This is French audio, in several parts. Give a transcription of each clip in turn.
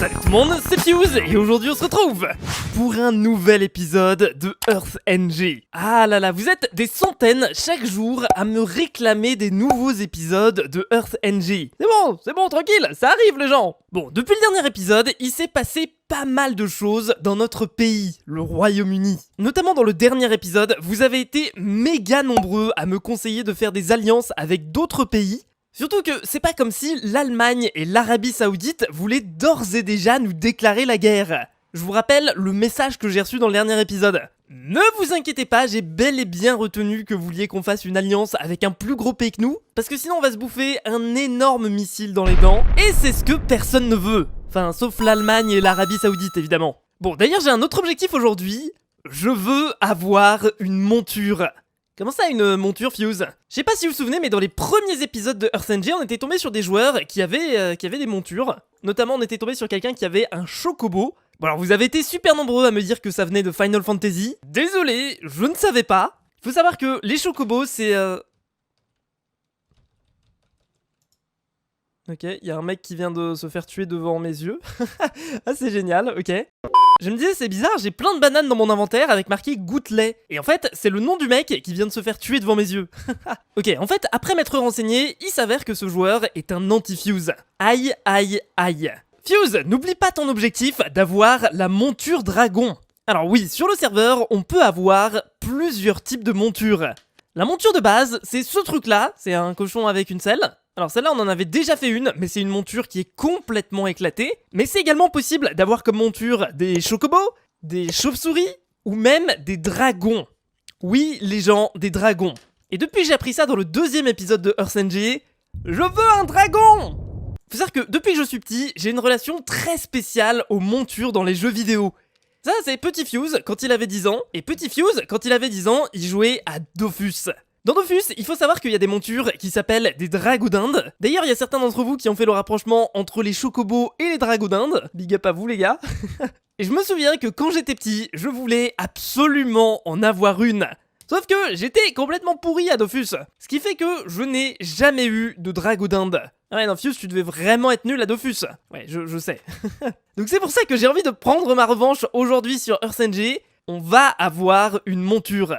Salut tout le monde, c'est Fuse et aujourd'hui on se retrouve pour un nouvel épisode de Earth NG. Ah là là, vous êtes des centaines chaque jour à me réclamer des nouveaux épisodes de Earth NG. C'est bon, tranquille, ça arrive les gens. Bon, depuis le dernier épisode, il s'est passé pas mal de choses dans notre pays, le Royaume-Uni. Notamment dans le dernier épisode, vous avez été méga nombreux à me conseiller de faire des alliances avec d'autres pays. Surtout que c'est pas comme si l'Allemagne et l'Arabie Saoudite voulaient d'ores et déjà nous déclarer la guerre. Je vous rappelle le message que j'ai reçu dans le dernier épisode. Ne vous inquiétez pas, j'ai bel et bien retenu que vous vouliez qu'on fasse une alliance avec un plus gros pays que nous, parce que sinon on va se bouffer un énorme missile dans les dents, et c'est ce que personne ne veut. Enfin, sauf l'Allemagne et l'Arabie Saoudite évidemment. Bon, d'ailleurs j'ai un autre objectif aujourd'hui. Je veux avoir une monture. Comment ça, une monture, Fuse? Je sais pas si vous vous souvenez, mais dans les premiers épisodes de Earth NG, on était tombé sur des joueurs qui avaient des montures. Notamment, on était tombé sur quelqu'un qui avait un chocobo. Bon, alors vous avez été super nombreux à me dire que ça venait de Final Fantasy. Désolé, je ne savais pas. Faut savoir que les chocobos, c'est... Ok, il y a un mec qui vient de se faire tuer devant mes yeux. Ah, c'est génial, ok. Je me disais, c'est bizarre, j'ai plein de bananes dans mon inventaire avec marqué goûte-lait. Et en fait, c'est le nom du mec qui vient de se faire tuer devant mes yeux. Ok, en fait, après m'être renseigné, il s'avère que ce joueur est un anti-Fuse. Aïe, aïe, aïe. Fuse, n'oublie pas ton objectif d'avoir la monture dragon. Alors oui, sur le serveur, on peut avoir plusieurs types de montures. La monture de base, c'est ce truc-là, c'est un cochon avec une selle. Alors celle-là on en avait déjà fait une, mais c'est une monture qui est complètement éclatée. Mais c'est également possible d'avoir comme monture des chocobos, des chauves-souris, ou même des dragons. Oui les gens, des dragons. Et depuis que j'ai appris ça dans le deuxième épisode de Earth NG, je veux un dragon! Faut savoir que depuis que je suis petit, j'ai une relation très spéciale aux montures dans les jeux vidéo. Ça c'est Petit Fuse quand il avait 10 ans, et Petit Fuse quand il avait 10 ans, il jouait à Dofus. Dans Dofus, il faut savoir qu'il y a des montures qui s'appellent des dragons d'Inde. D'ailleurs, il y a certains d'entre vous qui ont fait le rapprochement entre les chocobos et les dragons d'Inde. Big up à vous les gars. Et je me souviens que quand j'étais petit, je voulais absolument en avoir une. Sauf que j'étais complètement pourri à Dofus. Ce qui fait que je n'ai jamais eu de dragon d'Inde. Ah ouais, non, Fuse, tu devais vraiment être nul à Dofus. Ouais, je sais. Donc c'est pour ça que j'ai envie de prendre ma revanche aujourd'hui sur Earth NG. On va avoir une monture.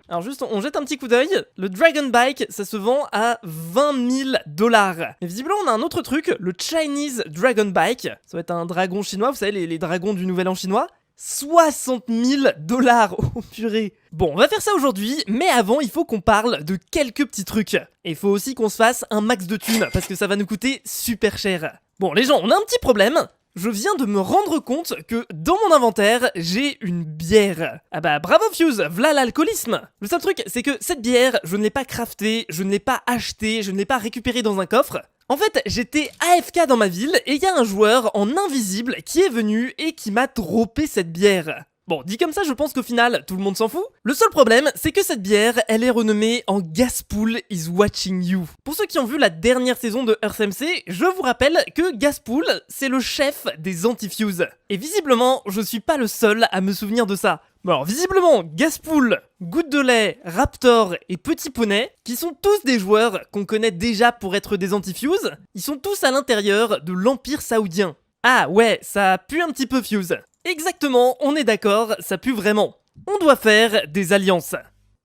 Alors juste, on jette un petit coup d'œil. Le Dragon Bike, ça se vend à 20 000 $. Mais visiblement, on a un autre truc, le Chinese Dragon Bike. Ça va être un dragon chinois, vous savez, les dragons du Nouvel An chinois. 60 000 $. Oh purée. Bon, on va faire ça aujourd'hui, mais avant, il faut qu'on parle de quelques petits trucs. Et il faut aussi qu'on se fasse un max de thunes, parce que ça va nous coûter super cher. Bon, les gens, on a un petit problème. Je viens de me rendre compte que dans mon inventaire, j'ai une bière. Ah bah bravo Fuse, v'là l'alcoolisme. Le seul truc, c'est que cette bière, je ne l'ai pas craftée, je ne l'ai pas achetée, je ne l'ai pas récupérée dans un coffre. En fait, j'étais AFK dans ma ville et il y a un joueur en invisible qui est venu et qui m'a droppé cette bière. Bon, dit comme ça, je pense qu'au final, tout le monde s'en fout. Le seul problème, c'est que cette bière, elle est renommée en Gaspool is watching you. Pour ceux qui ont vu la dernière saison de Earth MC, je vous rappelle que Gaspool, c'est le chef des anti-Fuse. Et visiblement, je suis pas le seul à me souvenir de ça. Bon alors, visiblement, Gaspool, Goutte de lait, Raptor et Petit Poney, qui sont tous des joueurs qu'on connaît déjà pour être des anti-Fuse, ils sont tous à l'intérieur de l'Empire Saoudien. Ah ouais, ça pue un petit peu Fuse. Exactement, on est d'accord, ça pue vraiment. On doit faire des alliances.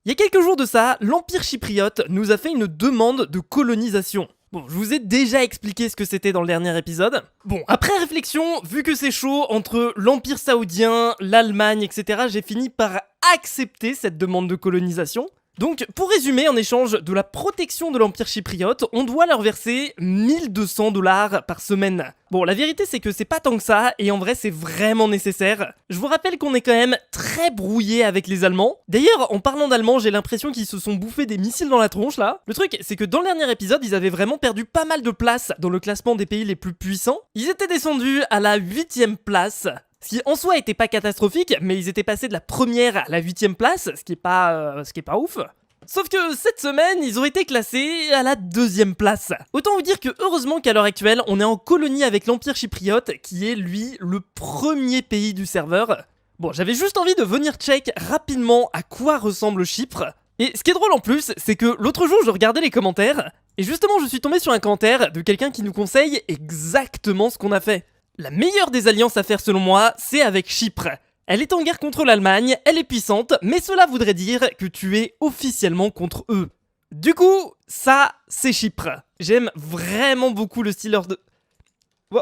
Il y a quelques jours de ça, l'Empire chypriote nous a fait une demande de colonisation. Bon, je vous ai déjà expliqué ce que c'était dans le dernier épisode. Bon, après réflexion, vu que c'est chaud entre l'Empire saoudien, l'Allemagne, etc., j'ai fini par accepter cette demande de colonisation. Donc, pour résumer, en échange de la protection de l'Empire chypriote, on doit leur verser 1200 $ par semaine. Bon, la vérité c'est que c'est pas tant que ça, et en vrai c'est vraiment nécessaire. Je vous rappelle qu'on est quand même très brouillé avec les Allemands. D'ailleurs, en parlant d'Allemands, j'ai l'impression qu'ils se sont bouffés des missiles dans la tronche là. Le truc, c'est que dans le dernier épisode, ils avaient vraiment perdu pas mal de place dans le classement des pays les plus puissants. Ils étaient descendus à la 8e place. Ce qui en soi était pas catastrophique, mais ils étaient passés de la première à la 8e place, ce qui est pas ouf. Sauf que cette semaine, ils ont été classés à la 2e place. Autant vous dire que heureusement qu'à l'heure actuelle, on est en colonie avec l'Empire chypriote, qui est lui le premier pays du serveur. Bon, j'avais juste envie de venir check rapidement à quoi ressemble Chypre. Et ce qui est drôle en plus, c'est que l'autre jour je regardais les commentaires, et justement je suis tombé sur un commentaire de quelqu'un qui nous conseille exactement ce qu'on a fait. La meilleure des alliances à faire selon moi, c'est avec Chypre. Elle est en guerre contre l'Allemagne, elle est puissante, mais cela voudrait dire que tu es officiellement contre eux. Du coup, ça, c'est Chypre. J'aime vraiment beaucoup le style de... Non!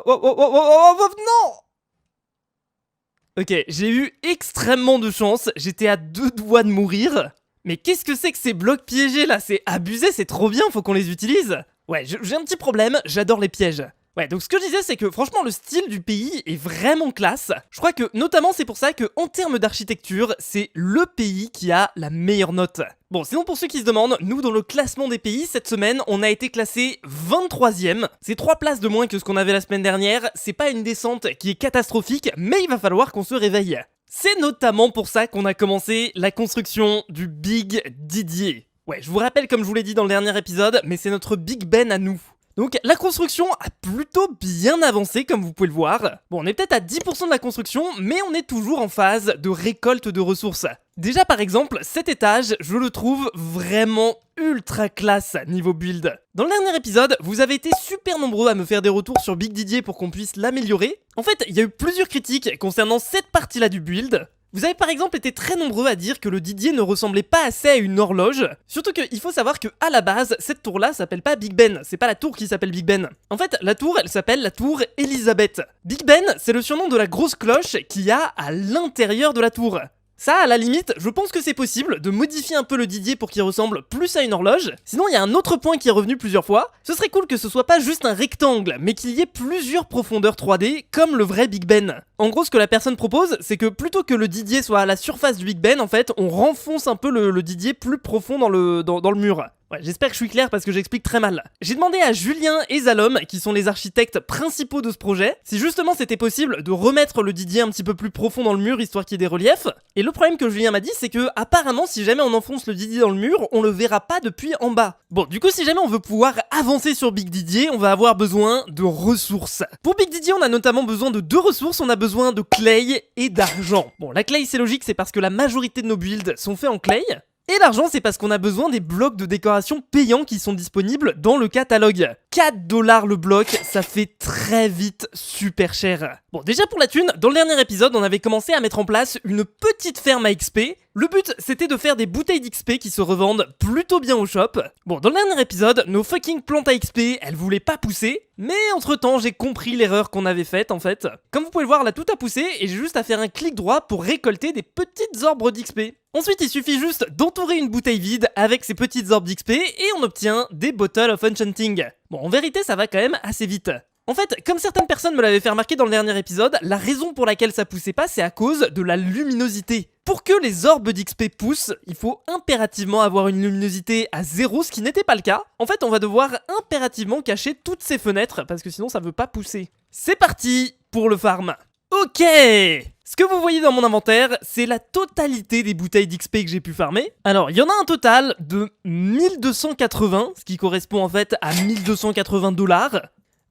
Ok, j'ai eu extrêmement de chance, j'étais à 2 doigts de mourir. Mais qu'est-ce que c'est que ces blocs piégés là? C'est abusé, c'est trop bien, faut qu'on les utilise. Ouais, j'ai un petit problème, j'adore les pièges. Ouais, donc ce que je disais, c'est que franchement, le style du pays est vraiment classe. Je crois que, notamment, c'est pour ça que, en termes d'architecture, c'est le pays qui a la meilleure note. Bon, sinon, pour ceux qui se demandent, nous, dans le classement des pays, cette semaine, on a été classé 23ème. C'est 3 places de moins que ce qu'on avait la semaine dernière. C'est pas une descente qui est catastrophique, mais il va falloir qu'on se réveille. C'est notamment pour ça qu'on a commencé la construction du Big Didier. Ouais, je vous rappelle, comme je vous l'ai dit dans le dernier épisode, mais c'est notre Big Ben à nous. Donc la construction a plutôt bien avancé comme vous pouvez le voir. Bon, on est peut-être à 10% de la construction, mais on est toujours en phase de récolte de ressources. Déjà par exemple, cet étage, je le trouve vraiment ultra classe niveau build. Dans le dernier épisode, vous avez été super nombreux à me faire des retours sur Big Didier pour qu'on puisse l'améliorer. En fait, il y a eu plusieurs critiques concernant cette partie-là du build. Vous avez par exemple été très nombreux à dire que le Didier ne ressemblait pas assez à une horloge. Surtout qu'il faut savoir que à la base, cette tour-là s'appelle pas Big Ben. C'est pas la tour qui s'appelle Big Ben. En fait, la tour, elle s'appelle la tour Elisabeth. Big Ben, c'est le surnom de la grosse cloche qu'il y a à l'intérieur de la tour. Ça, à la limite, je pense que c'est possible de modifier un peu le Didier pour qu'il ressemble plus à une horloge. Sinon, il y a un autre point qui est revenu plusieurs fois. Ce serait cool que ce soit pas juste un rectangle, mais qu'il y ait plusieurs profondeurs 3D, comme le vrai Big Ben. En gros, ce que la personne propose, c'est que plutôt que le Didier soit à la surface du Big Ben, en fait, on renfonce un peu le Didier plus profond dans le mur. Ouais, j'espère que je suis clair parce que j'explique très mal. J'ai demandé à Julien et Zalom, qui sont les architectes principaux de ce projet, si justement c'était possible de remettre le Didier un petit peu plus profond dans le mur, histoire qu'il y ait des reliefs. Et le problème que Julien m'a dit, c'est que apparemment, si jamais on enfonce le Didier dans le mur, on le verra pas depuis en bas. Bon, du coup, si jamais on veut pouvoir avancer sur Big Didier, on va avoir besoin de ressources. Pour Big Didier, on a notamment besoin de 2 ressources, on a besoin de clay et d'argent. Bon, la clay, c'est logique, c'est parce que la majorité de nos builds sont faits en clay. Et l'argent, c'est parce qu'on a besoin des blocs de décoration payants qui sont disponibles dans le catalogue. 4$ le bloc, ça fait très vite super cher. Bon, déjà pour la thune, dans le dernier épisode, on avait commencé à mettre en place une petite ferme à XP. Le but, c'était de faire des bouteilles d'XP qui se revendent plutôt bien au shop. Bon, dans le dernier épisode, nos fucking plantes à XP, elles voulaient pas pousser. Mais entre-temps, j'ai compris l'erreur qu'on avait faite en fait. Comme vous pouvez le voir, là, tout a poussé et j'ai juste à faire un clic droit pour récolter des petites orbes d'XP. Ensuite, il suffit juste d'entourer une bouteille vide avec ces petites orbes d'XP et on obtient des Bottles of Enchanting. Bon, en vérité, ça va quand même assez vite. En fait, comme certaines personnes me l'avaient fait remarquer dans le dernier épisode, la raison pour laquelle ça poussait pas, c'est à cause de la luminosité. Pour que les orbes d'XP poussent, il faut impérativement avoir une luminosité à 0, ce qui n'était pas le cas. En fait, on va devoir impérativement cacher toutes ces fenêtres, parce que sinon ça veut pas pousser. C'est parti pour le farm. Ok! Ce que vous voyez dans mon inventaire, c'est la totalité des bouteilles d'XP que j'ai pu farmer. Alors, il y en a un total de 1280, ce qui correspond en fait à 1280$.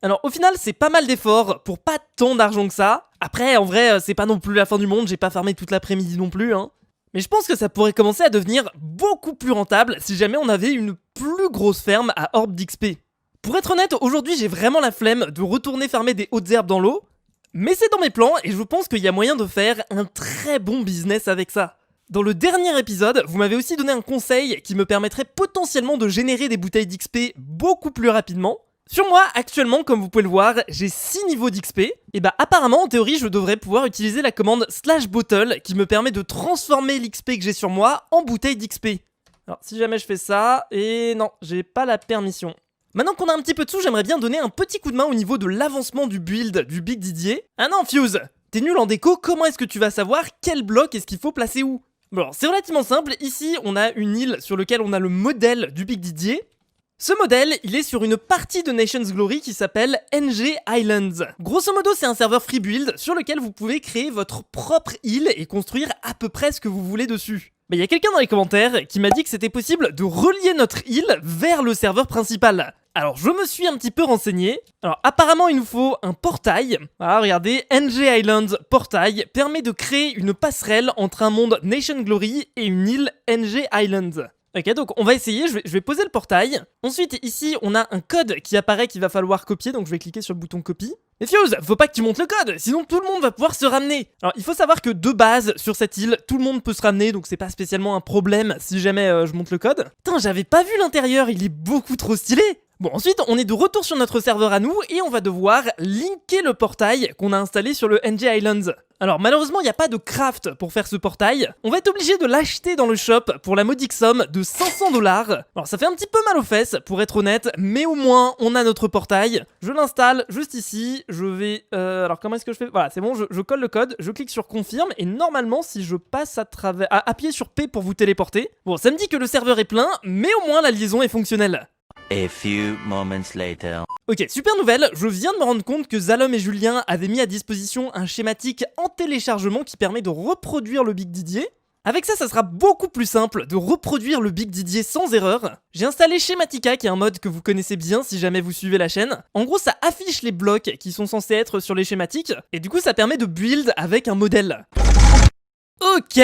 Alors au final c'est pas mal d'efforts pour pas tant d'argent que ça. Après en vrai c'est pas non plus la fin du monde, j'ai pas farmé toute l'après-midi non plus hein. Mais je pense que ça pourrait commencer à devenir beaucoup plus rentable si jamais on avait une plus grosse ferme à orbes d'XP. Pour être honnête, aujourd'hui j'ai vraiment la flemme de retourner farmer des hautes herbes dans l'eau. Mais c'est dans mes plans et je pense qu'il y a moyen de faire un très bon business avec ça. Dans le dernier épisode, vous m'avez aussi donné un conseil qui me permettrait potentiellement de générer des bouteilles d'XP beaucoup plus rapidement. Sur moi, actuellement, comme vous pouvez le voir, j'ai 6 niveaux d'XP. Et bah apparemment, en théorie, je devrais pouvoir utiliser la commande /bottle qui me permet de transformer l'XP que j'ai sur moi en bouteille d'XP. Alors si jamais je fais ça, et non, j'ai pas la permission. Maintenant qu'on a un petit peu de sous, j'aimerais bien donner un petit coup de main au niveau de l'avancement du build du Big Didier. Ah non, Fuse, t'es nul en déco, comment est-ce que tu vas savoir quel bloc est-ce qu'il faut placer où? Bon alors, c'est relativement simple, ici on a une île sur laquelle on a le modèle du Big Didier. Ce modèle, il est sur une partie de Nations Glory qui s'appelle NG Islands. Grosso modo, c'est un serveur free build sur lequel vous pouvez créer votre propre île et construire à peu près ce que vous voulez dessus. Mais il y a quelqu'un dans les commentaires qui m'a dit que c'était possible de relier notre île vers le serveur principal. Alors je me suis un petit peu renseigné. Alors apparemment il nous faut un portail. Ah regardez, NG Islands portail permet de créer une passerelle entre un monde Nation Glory et une île NG Islands. Ok, donc on va essayer, je vais poser le portail. Ensuite, ici, on a un code qui apparaît qu'il va falloir copier, donc je vais cliquer sur le bouton copie. Mais Fuse, faut pas que tu montes le code, sinon tout le monde va pouvoir se ramener. Alors, il faut savoir que de base, sur cette île, tout le monde peut se ramener, donc c'est pas spécialement un problème si jamais je monte le code. Putain, j'avais pas vu l'intérieur, il est beaucoup trop stylé. Bon, ensuite, on est de retour sur notre serveur à nous et on va devoir linker le portail qu'on a installé sur le NJ Islands. Alors malheureusement, il n'y a pas de craft pour faire ce portail. On va être obligé de l'acheter dans le shop pour la modique somme de 500 $. Alors ça fait un petit peu mal aux fesses, pour être honnête, mais au moins, on a notre portail. Je l'installe juste ici, je vais... alors comment est-ce que je fais? Voilà, c'est bon, je colle le code, je clique sur confirme, et normalement, si je passe à travers... appuyez sur P pour vous téléporter. Bon, ça me dit que le serveur est plein, mais au moins la liaison est fonctionnelle. A few moments later. Ok, super nouvelle, je viens de me rendre compte que Zalom et Julien avaient mis à disposition un schématique en téléchargement qui permet de reproduire le Big Didier. Avec ça sera beaucoup plus simple de reproduire le Big Didier sans erreur. J'ai installé Schematica, qui est un mode que vous connaissez bien si jamais vous suivez la chaîne. En gros, ça affiche les blocs qui sont censés être sur les schématiques, et du coup ça permet de build avec un modèle. Ok,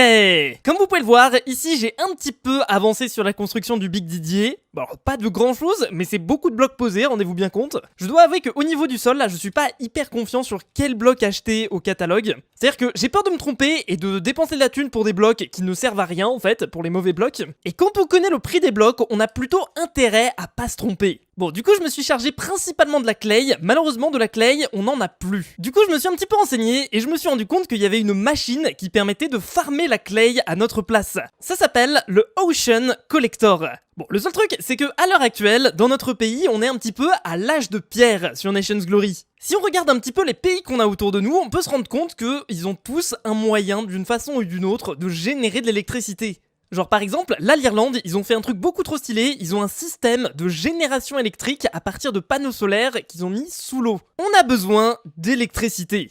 comme vous pouvez le voir, ici j'ai un petit peu avancé sur la construction du Big Didier. Bon, alors, pas de grand chose, mais c'est beaucoup de blocs posés, rendez-vous bien compte. Je dois avouer qu'au niveau du sol, là, je suis pas hyper confiant sur quel bloc acheter au catalogue. C'est-à-dire que j'ai peur de me tromper et de dépenser de la thune pour des blocs qui ne servent à rien, en fait, pour les mauvais blocs. Et quand on connaît le prix des blocs, on a plutôt intérêt à pas se tromper. Bon, du coup, je me suis chargé principalement de la clay. Malheureusement, de la clay, on n'en a plus. Du coup, je me suis un petit peu renseigné et je me suis rendu compte qu'il y avait une machine qui permettait de farmer la clay à notre place. Ça s'appelle le Ocean Collector. Bon, le seul truc, c'est que à l'heure actuelle, dans notre pays, on est un petit peu à l'âge de pierre sur Nations Glory. Si on regarde un petit peu les pays qu'on a autour de nous, on peut se rendre compte qu'ils ont tous un moyen, d'une façon ou d'une autre, de générer de l'électricité. Genre par exemple, là l'Irlande, ils ont fait un truc beaucoup trop stylé, ils ont un système de génération électrique à partir de panneaux solaires qu'ils ont mis sous l'eau. On a besoin d'électricité.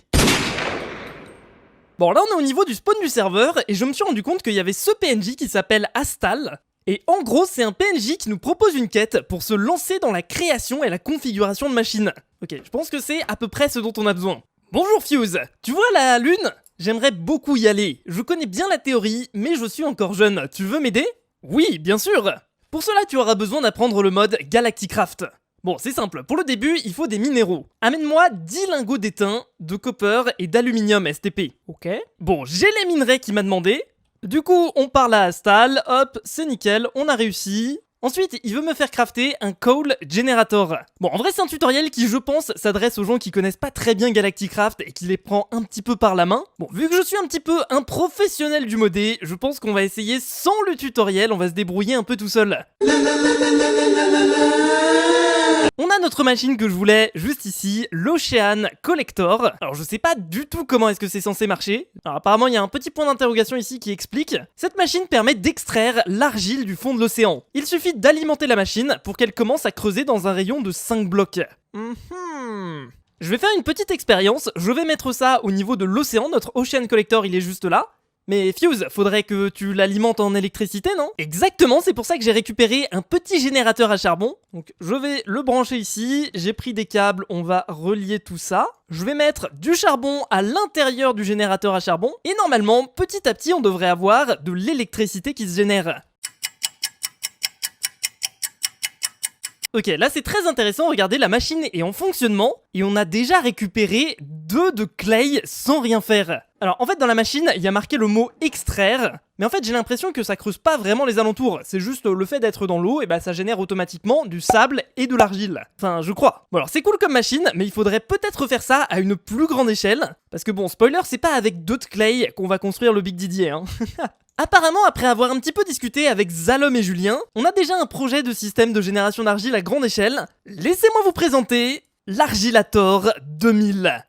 Bon là on est au niveau du spawn du serveur et je me suis rendu compte qu'il y avait ce PNJ qui s'appelle Astal. Et en gros c'est un PNJ qui nous propose une quête pour se lancer dans la création et la configuration de machines. Ok, je pense que c'est à peu près ce dont on a besoin. Bonjour Fuse, tu vois la lune ? J'aimerais beaucoup y aller. Je connais bien la théorie, mais je suis encore jeune. Tu veux m'aider? Oui, bien sûr. Pour cela, tu auras besoin d'apprendre le mode Galacticraft. Bon, c'est simple. Pour le début, il faut des minéraux. Amène-moi 10 lingots d'étain, de copper et d'aluminium STP. Ok. Bon, j'ai les minerais qu'il m'a demandé. Du coup, on parle à Astal. Hop, c'est nickel, on a réussi. Ensuite, il veut me faire crafter un Coal Generator. Bon, en vrai, c'est un tutoriel qui, je pense, s'adresse aux gens qui connaissent pas très bien Galacticraft et qui les prend un petit peu par la main. Bon, vu que je suis un petit peu un professionnel du modé, je pense qu'on va essayer sans le tutoriel, on va se débrouiller un peu tout seul. On a notre machine que je voulais juste ici, l'Ocean Collector. Alors je sais pas du tout comment est-ce que c'est censé marcher. Alors apparemment il y a un petit point d'interrogation ici qui explique. Cette machine permet d'extraire l'argile du fond de l'océan. Il suffit d'alimenter la machine pour qu'elle commence à creuser dans un rayon de 5 blocs. Je vais faire une petite expérience, je vais mettre ça au niveau de l'océan, notre Ocean Collector il est juste là. Mais Fuse, faudrait que tu l'alimentes en électricité, non? Exactement, c'est pour ça que j'ai récupéré un petit générateur à charbon. Donc je vais le brancher ici, j'ai pris des câbles, on va relier tout ça. Je vais mettre du charbon à l'intérieur du générateur à charbon. Et normalement, petit à petit, on devrait avoir de l'électricité qui se génère. Ok, là c'est très intéressant, regardez, la machine est en fonctionnement et on a déjà récupéré 2 de clay sans rien faire. Alors en fait dans la machine, il y a marqué le mot extraire, mais en fait j'ai l'impression que ça creuse pas vraiment les alentours, c'est juste le fait d'être dans l'eau, et bah ça génère automatiquement du sable et de l'argile. Enfin, je crois. Bon alors c'est cool comme machine, mais il faudrait peut-être faire ça à une plus grande échelle, parce que bon, spoiler, c'est pas avec 2 de clay qu'on va construire le Big Didier, hein. Apparemment, après avoir un petit peu discuté avec Zalom et Julien, on a déjà un projet de système de génération d'argile à grande échelle. Laissez-moi vous présenter l'Argilator 2000.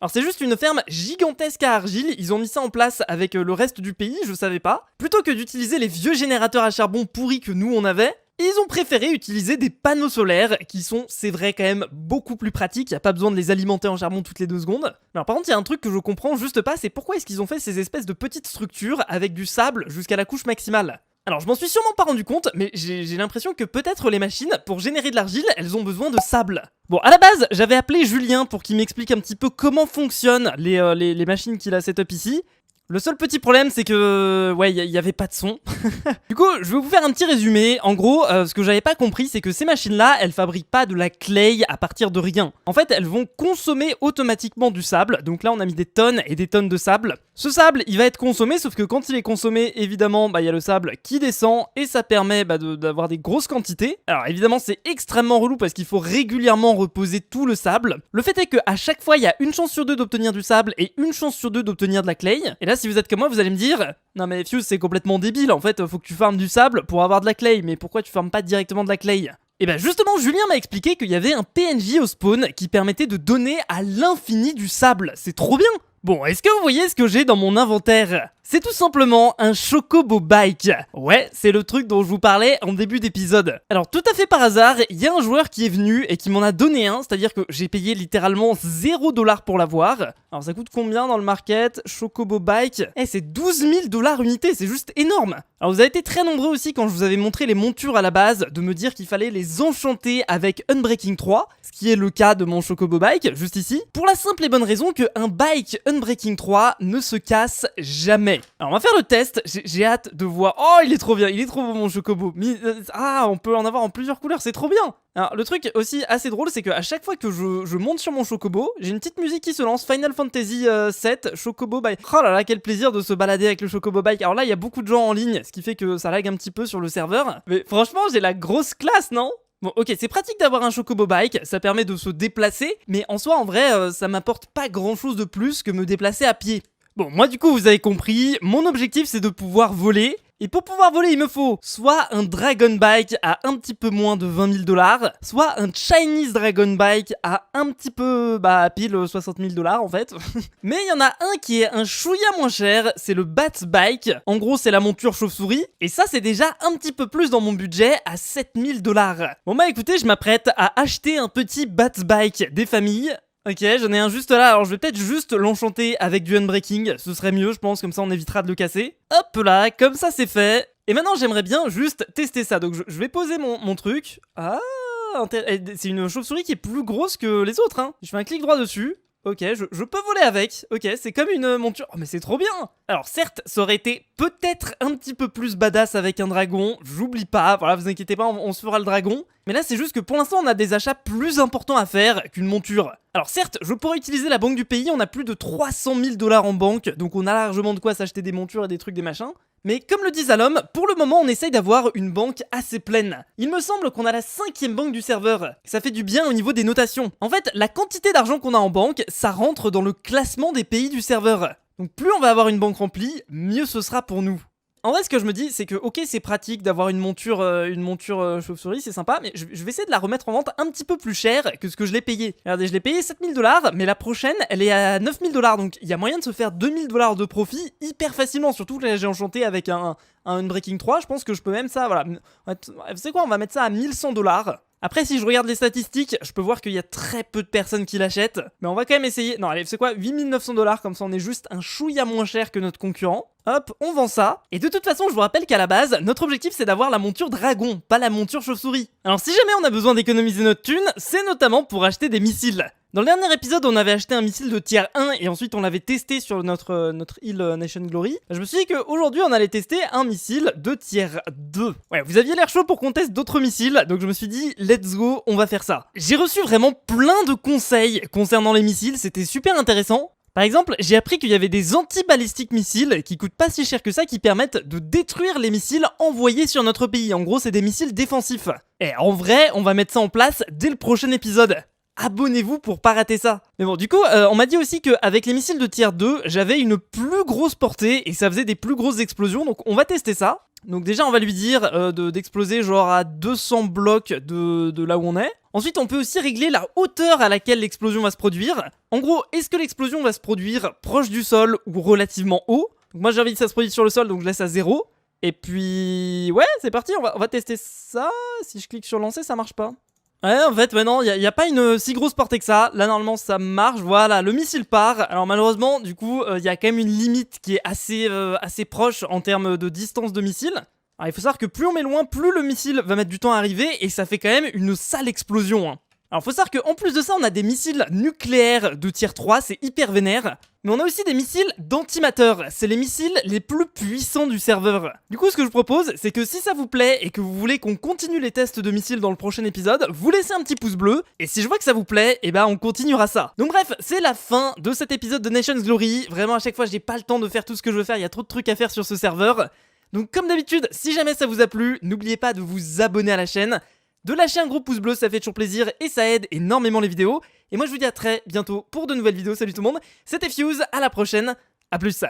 Alors c'est juste une ferme gigantesque à argile, ils ont mis ça en place avec le reste du pays, je savais pas. Plutôt que d'utiliser les vieux générateurs à charbon pourris que nous on avait, ils ont préféré utiliser des panneaux solaires qui sont, c'est vrai, quand même beaucoup plus pratiques, y a pas besoin de les alimenter en charbon toutes les 2 secondes. Alors par contre, il y a un truc que je comprends juste pas, c'est pourquoi est-ce qu'ils ont fait ces espèces de petites structures avec du sable jusqu'à la couche maximale. Alors je m'en suis sûrement pas rendu compte, mais j'ai l'impression que peut-être les machines, pour générer de l'argile, elles ont besoin de sable. Bon, à la base, j'avais appelé Julien pour qu'il m'explique un petit peu comment fonctionnent les machines qu'il a setup ici. Le seul petit problème, c'est que, ouais, il y avait pas de son. Du coup, je vais vous faire un petit résumé. En gros, ce que j'avais pas compris, c'est que ces machines-là, elles fabriquent pas de la clay à partir de rien. En fait, elles vont consommer automatiquement du sable. Donc là, on a mis des tonnes et des tonnes de sable. Ce sable, il va être consommé, sauf que quand il est consommé, évidemment, il y a le sable qui descend et ça permet d'avoir des grosses quantités. Alors évidemment, c'est extrêmement relou parce qu'il faut régulièrement reposer tout le sable. Le fait est qu'à chaque fois, il y a une chance sur deux d'obtenir du sable et une chance sur deux d'obtenir de la clay. Et là, si vous êtes comme moi, vous allez me dire non mais Fuse, c'est complètement débile, en fait, faut que tu farmes du sable pour avoir de la clay, mais pourquoi tu farmes pas directement de la clay? Et ben justement, Julien m'a expliqué qu'il y avait un PNJ au spawn qui permettait de donner à l'infini du sable. C'est trop bien! Bon, est-ce que vous voyez ce que j'ai dans mon inventaire? C'est tout simplement un Chocobo Bike. Ouais, c'est le truc dont je vous parlais en début d'épisode. Alors tout à fait par hasard, il y a un joueur qui est venu et qui m'en a donné un, c'est-à-dire que j'ai payé littéralement 0$ pour l'avoir. Alors ça coûte combien dans le market? Chocobo Bike. C'est 12 000$ unité, c'est juste énorme. Alors vous avez été très nombreux aussi quand je vous avais montré les montures à la base, de me dire qu'il fallait les enchanter avec Unbreaking 3, ce qui est le cas de mon Chocobo Bike, juste ici, pour la simple et bonne raison qu'un bike Unbreaking 3 ne se casse jamais. Alors on va faire le test, j'ai hâte de voir. Oh, il est trop bien, il est trop beau mon Chocobo. On peut en avoir en plusieurs couleurs, c'est trop bien. Alors le truc aussi assez drôle, c'est qu'à chaque fois que je monte sur mon Chocobo, j'ai une petite musique qui se lance, Final Fantasy 7, Chocobo Bike. Oh là là, quel plaisir de se balader avec le Chocobo Bike. Alors là, il y a beaucoup de gens en ligne, ce qui fait que ça lag un petit peu sur le serveur. Mais franchement, j'ai la grosse classe, non ? Bon, ok, c'est pratique d'avoir un Chocobo Bike, ça permet de se déplacer, mais en soi, en vrai, ça m'apporte pas grand chose de plus que me déplacer à pied. Bon, moi du coup, vous avez compris, mon objectif c'est de pouvoir voler. Et pour pouvoir voler, il me faut soit un Dragon Bike à un petit peu moins de 20 000$, soit un Chinese Dragon Bike à un petit peu, pile 60 000$ en fait. Mais il y en a un qui est un chouïa moins cher, c'est le Bat Bike. En gros, c'est la monture chauve-souris. Et ça, c'est déjà un petit peu plus dans mon budget, à 7 000$. Bon écoutez, je m'apprête à acheter un petit Bat Bike des familles. Ok, j'en ai un juste là, alors je vais peut-être juste l'enchanter avec du Unbreaking, ce serait mieux je pense, comme ça on évitera de le casser. Hop là, comme ça c'est fait. Et maintenant j'aimerais bien juste tester ça, donc je vais poser mon truc. Ah, c'est une chauve-souris qui est plus grosse que les autres, hein. Je fais un clic droit dessus. Ok, je peux voler avec. Ok, c'est comme une monture. Oh mais c'est trop bien. Alors certes, ça aurait été peut-être un petit peu plus badass avec un dragon. J'oublie pas, voilà, vous inquiétez pas, on se fera le dragon. Mais là c'est juste que pour l'instant on a des achats plus importants à faire qu'une monture. Alors certes, je pourrais utiliser la banque du pays, on a plus de 300 000$ en banque. Donc on a largement de quoi s'acheter des montures et des trucs, des machins. Mais comme le dit Zalom, pour le moment on essaye d'avoir une banque assez pleine. Il me semble qu'on a la 5e banque du serveur. Ça fait du bien au niveau des notations. En fait, la quantité d'argent qu'on a en banque, ça rentre dans le classement des pays du serveur. Donc plus on va avoir une banque remplie, mieux ce sera pour nous. En vrai, ce que je me dis, c'est que ok, c'est pratique d'avoir une monture chauve-souris, c'est sympa, mais je vais essayer de la remettre en vente un petit peu plus cher que ce que je l'ai payé. Regardez, je l'ai payé 7 000$, mais la prochaine, elle est à 9 000$, donc il y a moyen de se faire 2 000$ de profit hyper facilement, surtout que là, j'ai enchanté avec un Unbreaking 3, je pense que je peux même ça, voilà. Vous savez quoi, on va mettre ça à 1100$. Après, si je regarde les statistiques, je peux voir qu'il y a très peu de personnes qui l'achètent. Mais on va quand même essayer. Non, allez, c'est quoi, 8 900$, comme ça on est juste un chouïa moins cher que notre concurrent. Hop, on vend ça. Et de toute façon, je vous rappelle qu'à la base, notre objectif c'est d'avoir la monture dragon, pas la monture chauve-souris. Alors si jamais on a besoin d'économiser notre thune, c'est notamment pour acheter des missiles. Dans le dernier épisode, on avait acheté un missile de tier 1 et ensuite on l'avait testé sur notre île Nation Glory. Je me suis dit qu'aujourd'hui on allait tester un missile de tier 2. Ouais, vous aviez l'air chaud pour qu'on teste d'autres missiles, donc je me suis dit let's go, on va faire ça. J'ai reçu vraiment plein de conseils concernant les missiles, c'était super intéressant. Par exemple, j'ai appris qu'il y avait des anti-balistiques missiles qui coûtent pas si cher que ça, qui permettent de détruire les missiles envoyés sur notre pays. En gros, c'est des missiles défensifs. Et en vrai, on va mettre ça en place dès le prochain épisode. Abonnez-vous pour pas rater ça. Mais bon, du coup, on m'a dit aussi qu'avec les missiles de tier 2, j'avais une plus grosse portée et ça faisait des plus grosses explosions, donc on va tester ça. Donc déjà, on va lui dire d'exploser genre à 200 blocs de là où on est. Ensuite, on peut aussi régler la hauteur à laquelle l'explosion va se produire. En gros, est-ce que l'explosion va se produire proche du sol ou relativement haut? Donc moi, j'ai envie que ça se produise sur le sol, donc je laisse à 0. Et puis, ouais, c'est parti, on va tester ça. Si je clique sur lancer, ça marche pas. Ouais, en fait, non, il y a pas une si grosse portée que ça. Là, normalement, ça marche. Voilà, le missile part. Alors, malheureusement, du coup, il y a quand même une limite qui est assez proche en termes de distance de missile. Alors il faut savoir que plus on met loin, plus le missile va mettre du temps à arriver et ça fait quand même une sale explosion, hein. Alors faut savoir qu'en plus de ça, on a des missiles nucléaires de tier 3, c'est hyper vénère. Mais on a aussi des missiles d'antimateur, c'est les missiles les plus puissants du serveur. Du coup ce que je propose, c'est que si ça vous plaît et que vous voulez qu'on continue les tests de missiles dans le prochain épisode, vous laissez un petit pouce bleu, et si je vois que ça vous plaît, et ben on continuera ça. Donc bref, c'est la fin de cet épisode de Nation's Glory. Vraiment à chaque fois j'ai pas le temps de faire tout ce que je veux faire, il y a trop de trucs à faire sur ce serveur. Donc comme d'habitude, si jamais ça vous a plu, n'oubliez pas de vous abonner à la chaîne, de lâcher un gros pouce bleu, ça fait toujours plaisir et ça aide énormément les vidéos. Et moi je vous dis à très bientôt pour de nouvelles vidéos. Salut tout le monde, c'était Fuse, à la prochaine, à plus.